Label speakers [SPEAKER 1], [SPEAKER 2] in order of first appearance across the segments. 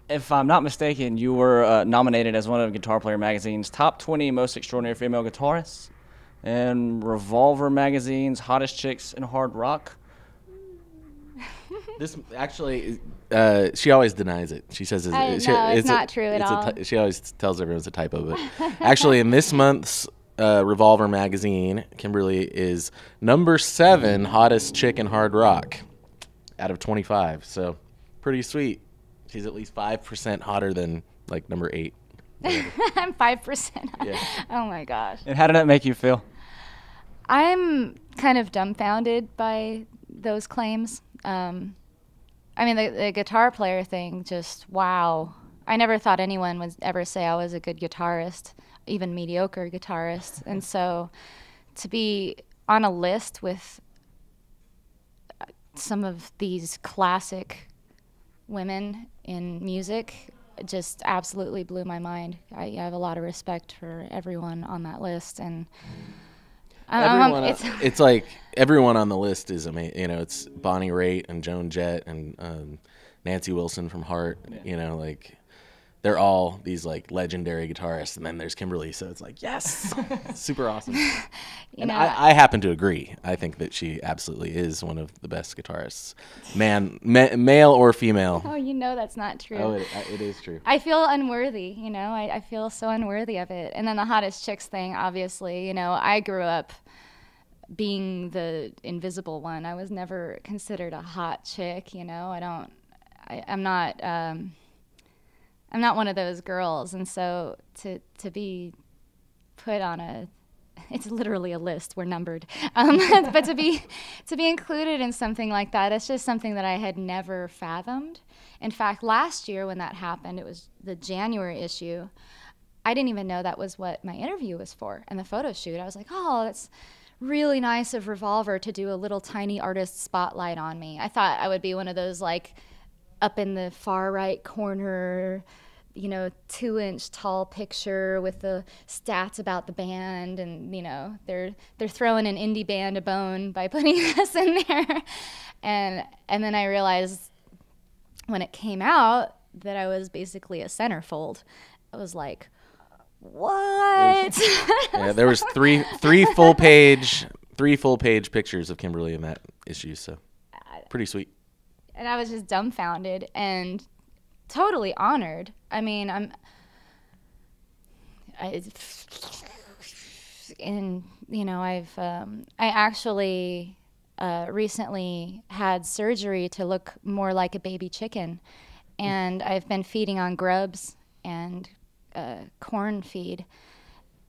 [SPEAKER 1] if I'm not mistaken, you were nominated as one of Guitar Player Magazine's top 20 most extraordinary female guitarists, and Revolver Magazine's hottest chicks in hard rock.
[SPEAKER 2] This actually, she always denies it. She says
[SPEAKER 3] it's not true at all.
[SPEAKER 2] She always tells everyone it's a typo. But actually, in this month's Revolver magazine, Kimberly is number 7 hottest chick in hard rock out of 25. So pretty sweet. She's at least 5% hotter than like number 8.
[SPEAKER 3] I'm 5%.
[SPEAKER 2] Yeah.
[SPEAKER 3] Oh my gosh.
[SPEAKER 1] And how did that make you feel?
[SPEAKER 3] I'm kind of dumbfounded by those claims. I mean, the guitar player thing, just wow. I never thought anyone would ever say I was a good guitarist, even mediocre guitarist. And so to be on a list with some of these classic women in music just absolutely blew my mind. I have a lot of respect for everyone on that list, and
[SPEAKER 2] it's like everyone on the list is amazing. You know, it's Bonnie Raitt and Joan Jett and Nancy Wilson from Heart. Yeah. You know, like they're all these like legendary guitarists, and then there's Kimberly. So it's like, yes, super awesome. I happen to agree. I think that she absolutely is one of the best guitarists, male or female.
[SPEAKER 3] Oh, you know that's not true.
[SPEAKER 2] Oh, it is true.
[SPEAKER 3] I feel unworthy. You know, I feel so unworthy of it. And then the hottest chicks thing, obviously. You know, I grew up being the invisible one. I was never considered a hot chick. You know, I'm not one of those girls, and so to be put on it's literally a list, we're numbered, but to be included in something like that, it's just something that I had never fathomed. In fact, last year when that happened, it was the January issue, I didn't even know that was what my interview was for, and the photo shoot. I was like, oh, that's really nice of Revolver to do a little tiny artist spotlight on me. I thought I would be one of those like up in the far right corner, you know, 2-inch tall picture with the stats about the band, and you know they're throwing an indie band a bone by putting us in there, and then I realized when it came out that I was basically a centerfold. I was like, what?
[SPEAKER 2] Yeah, there was three full page pictures of Kimberly in that issue, so pretty sweet.
[SPEAKER 3] And I was just dumbfounded and totally honored. I mean, I actually recently had surgery to look more like a baby chicken, and I've been feeding on grubs and corn feed,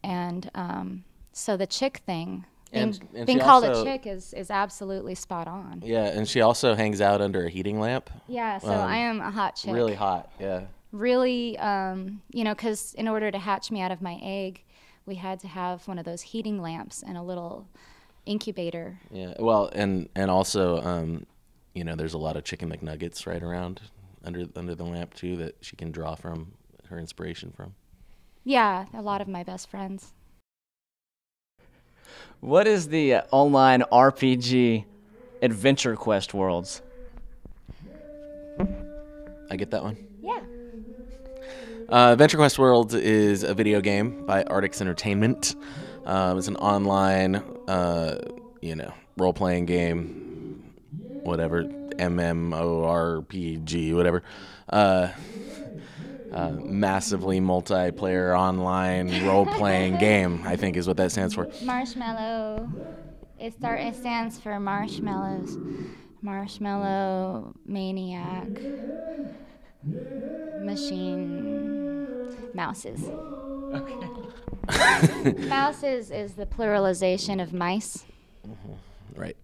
[SPEAKER 3] and so the chick thing. Being called a chick is absolutely spot on.
[SPEAKER 2] Yeah, and she also hangs out under a heating lamp.
[SPEAKER 3] Yeah, so I am a hot chick.
[SPEAKER 2] Really hot, yeah.
[SPEAKER 3] Really, you know, because in order to hatch me out of my egg, we had to have one of those heating lamps and a little incubator.
[SPEAKER 2] Yeah, well, and also, you know, there's a lot of chicken McNuggets right around under the lamp, too, that she can draw from her inspiration from.
[SPEAKER 3] Yeah, a lot of my best friends.
[SPEAKER 1] What is the online RPG Adventure Quest Worlds?
[SPEAKER 2] I get that one?
[SPEAKER 3] Yeah.
[SPEAKER 2] Adventure Quest Worlds is a video game by Artix Entertainment. It's an online, you know, role-playing game, whatever, MMORPG, whatever. Massively multiplayer online role-playing game, I think is what that stands for.
[SPEAKER 3] Marshmallow. It stands for marshmallows. Marshmallow maniac. Machine. Mouses.
[SPEAKER 1] Okay.
[SPEAKER 3] Mouses is the pluralization of mice.
[SPEAKER 2] Mm-hmm. Right.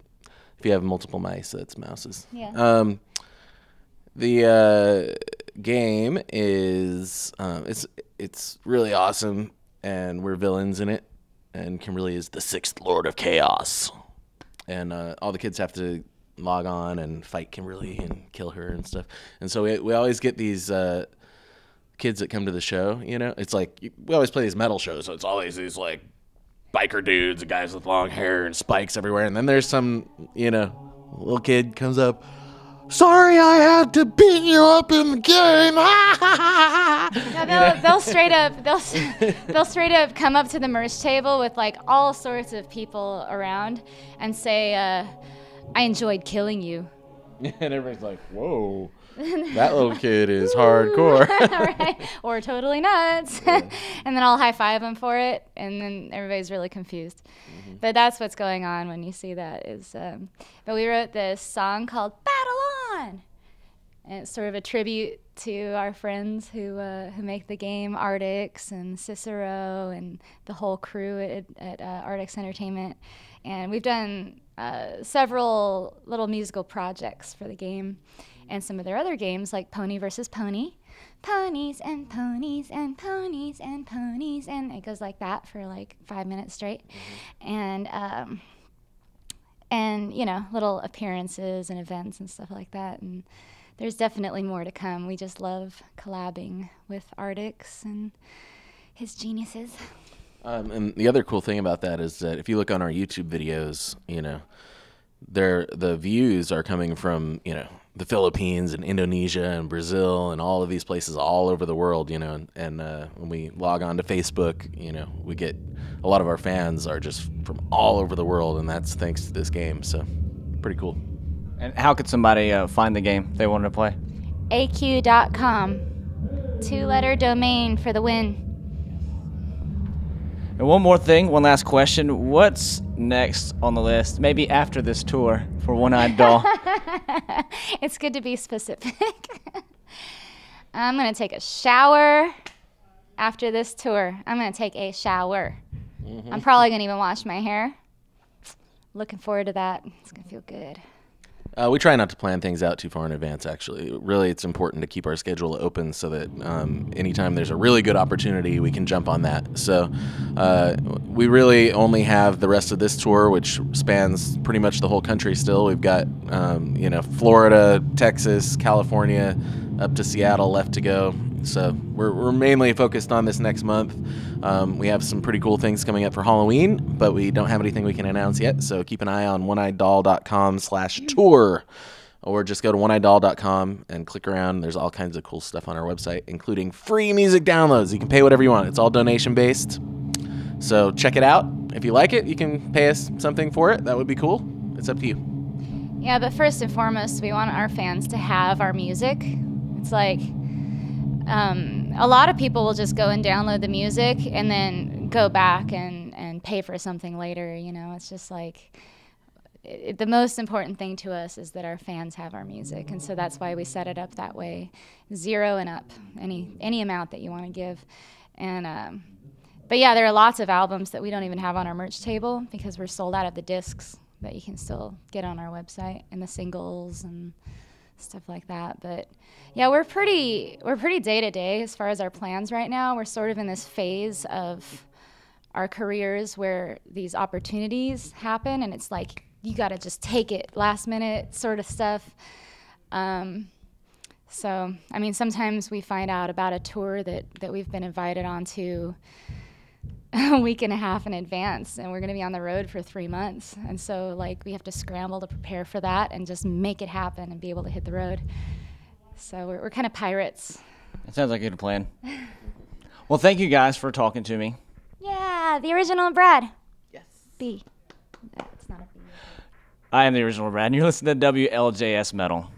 [SPEAKER 2] If you have multiple mice, that's mouses.
[SPEAKER 3] Yeah.
[SPEAKER 2] The game is it's really awesome, and we're villains in it, and Kimberly is the 6th Lord of Chaos, and all the kids have to log on and fight Kimberly and kill her and stuff. And so we always get these kids that come to the show. You know, it's like we always play these metal shows, so it's always these like biker dudes and guys with long hair and spikes everywhere, and then there's some, you know, little kid comes up. sorry I had to beat you up in the game.
[SPEAKER 3] No, they'll straight up come up to the merch table with like all sorts of people around and say, I enjoyed killing you.
[SPEAKER 2] And everybody's like, whoa, that little kid is hardcore.
[SPEAKER 3] Right? Or totally nuts. Yeah. And then I'll high five them for it, and then everybody's really confused. Mm-hmm. But that's what's going on when you see that. But we wrote this song called Battle On! And it's sort of a tribute to our friends who make the game, Artix and Cicero and the whole crew at Artix Entertainment. And we've done several little musical projects for the game and some of their other games like Pony versus Pony. Ponies and ponies and ponies and ponies. And it goes like that for like 5 minutes straight. Mm-hmm. And you know, little appearances and events and stuff like that. And there's definitely more to come. We just love collabing with Artix and his geniuses.
[SPEAKER 2] And the other cool thing about that is that if you look on our YouTube videos, you know, the views are coming from, you know, the Philippines and Indonesia and Brazil and all of these places all over the world, you know, and when we log on to Facebook, you know, we get a lot of our fans are just from all over the world, and that's thanks to this game. So pretty cool.
[SPEAKER 1] And how could somebody find the game if they wanted to play?
[SPEAKER 3] AQ.com. 2-letter domain for the win.
[SPEAKER 1] And one more thing, one last question. What's next on the list, maybe after this tour for One-Eyed Doll?
[SPEAKER 3] It's good to be specific. I'm going to take a shower after this tour. I'm going to take a shower. Mm-hmm. I'm probably going to even wash my hair. Looking forward to that. It's going to feel good.
[SPEAKER 2] We try not to plan things out too far in advance, actually. Really, it's important to keep our schedule open so that anytime there's a really good opportunity, we can jump on that. So we really only have the rest of this tour, which spans pretty much the whole country still. We've got, you know, Florida, Texas, California, up to Seattle left to go. So we're mainly focused on this next month. We have some pretty cool things coming up for Halloween, but we don't have anything we can announce yet. So keep an eye on oneeyeddoll.com/tour, or just go to oneeyeddoll.com and click around. There's all kinds of cool stuff on our website, including free music downloads. You can pay whatever you want. It's all donation based. So check it out. If you like it, you can pay us something for it. That would be cool. It's up to you.
[SPEAKER 3] Yeah, but first and foremost, we want our fans to have our music. It's like a lot of people will just go and download the music and then go back and pay for something later. You know, it's just like the most important thing to us is that our fans have our music, and so that's why we set it up that way, 0 and up, any amount that you want to give. And but yeah, there are lots of albums that we don't even have on our merch table because we're sold out of the discs that you can still get on our website, and the singles and stuff like that. But yeah, we're pretty day to day as far as our plans right now. We're sort of in this phase of our careers where these opportunities happen, and it's like you got to just take it last minute sort of stuff. So I mean, sometimes we find out about a tour that we've been invited onto a week and a half in advance, and we're going to be on the road for 3 months, and so like we have to scramble to prepare for that and just make it happen and be able to hit the road. So we're kind of pirates.
[SPEAKER 1] It sounds like a good plan. Well, thank you guys for talking to me.
[SPEAKER 3] Yeah, the original Brad.
[SPEAKER 2] Yes.
[SPEAKER 3] B. No, it's not a B.
[SPEAKER 1] I am the original Brad, and you're listening to WLJS Metal.